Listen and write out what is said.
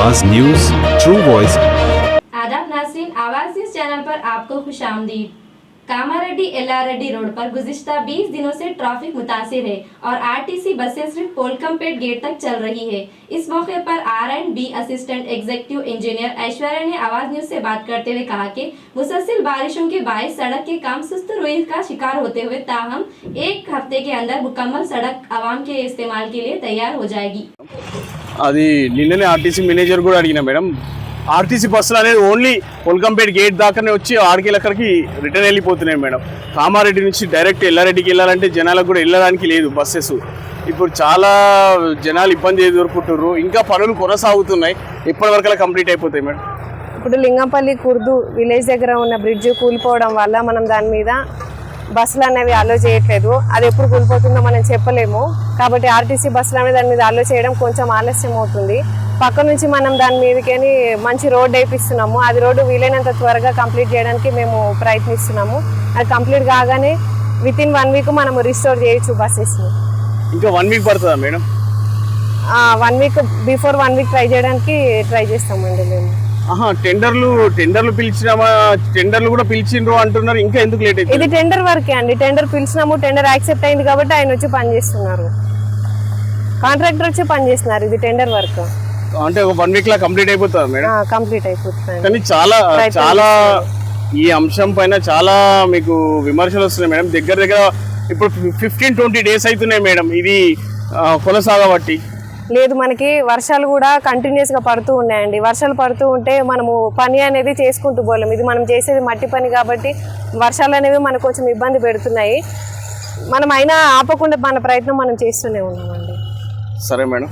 आवाज news, true voice. आदाब नाज़रीन, आवाज न्यूज चैनल पर आपको खुशामदीद। कामारेड्डी एल्लारेड्डी रोड पर गुज़िश्ता 20 दिनों से ट्रैफिक मुतासिर है और आरटीसी बसें सिर्फ पोलकमपेट गेट तक चल रही है। इस मौके पर R&B assistant executive engineer Aishwarya ने आवाज न्यूज से बात करते हुए कहा कि मुसलसल बारिशों के बायस सड़क के काम सुस्त रुई का शिकार होते हुए ताहम एक हफ्ते के अंदर मुकम्मल सड़क आवाम के इस्तेमाल के लिए तैयार हो जाएगी। అది నిన్ననే ఆర్టీసీ మేనేజర్ కూడా అడిగినా మేడం, ఆర్టీసీ బస్సులు అనేది ఓన్లీ పొల్కంపేట్ గేట్ దాకానే వచ్చి ఆడికి రిటర్న్ వెళ్ళిపోతున్నాయి మేడం. కామారెడ్డి నుంచి డైరెక్ట్ ఎల్లారెడ్డికి వెళ్ళాలంటే జనాలకు కూడా వెళ్ళడానికి లేదు బస్సెస్. ఇప్పుడు చాలా జనాలు ఇబ్బంది ఎదుర్కొంటున్నారు. ఇంకా పనులు కొనసాగుతున్నాయి. ఎప్పటి వరకు కంప్లీట్ అయిపోతాయి మేడం? ఇప్పుడు లింగంపల్లి కుర్దు విలేజ్ దగ్గర ఉన్న బ్రిడ్జ్ కూలిపోవడం వల్ల మనం దాని మీద బస్సులు అనేవి అలో చేయట్లేదు. అది ఎప్పుడు కూలిపోతుందో మనం చెప్పలేము. కాబట్టి ఆర్టీసీ బస్సులు అనేది దాని మీద అలో చేయడం కొంచెం ఆలస్యం అవుతుంది. పక్క నుంచి మనం దాని మీదకి మంచి రోడ్డు వేయిస్తున్నాము. అది రోడ్డు వీలైనంత త్వరగా కంప్లీట్ చేయడానికి మేము ప్రయత్నిస్తున్నాము. అది కంప్లీట్ కాగానే వితిన్ 1 వీక్ మనము రిస్టోర్ చేయొచ్చు బస్సెస్ని. ఇంకా 1 వీక్ పడుతుందా madam? 1 week before 1 week try చేస్తామండి మేము. టెండర్లు పిలిచినామా? టెండర్లు కూడా పిలిచిండ్రు అంటున్నారు. ఇంకా ఎందుకు లేట్ అయింది? ఇది టెండర్ వర్కే అండి. టెండర్ పిలిచినాము, టెండర్ యాక్సెప్ట్ అయింది కాబట్టి ఆయన వచ్చి పనిచేస్తున్నారు. కాంట్రాక్టర్ వచ్చి పనిచేస్తున్నారు. ఇది టెండర్ వర్క్. అంటే ఒక 1 వీక్ లా కంప్లీట్ అయిపోతుందా మేడం? కంప్లీట్ అయిపోతుంది. కానీ చాలా ఈ అంశం పైన చాలా మీకు విమర్శలు వస్తున్నాయి మేడం. దగ్గర ఇప్పుడు 15-20 డేస్ అవుతున్నాయి మేడం ఇది కొనసాగబట్టి. లేదు, మనకి వర్షాలు కూడా కంటిన్యూస్గా పడుతూ ఉన్నాయండి. వర్షాలు పడుతూ ఉంటే మనము పని అనేది చేసుకుంటూ పోలేం. ఇది మనం చేసేది మట్టి పని కాబట్టి వర్షాలు అనేవి మనకు కొంచెం ఇబ్బంది పెడుతున్నాయి. మనం అయినా ఆపకుండా మన ప్రయత్నం మనం చేస్తూనే ఉన్నామండి. సరే మేడం.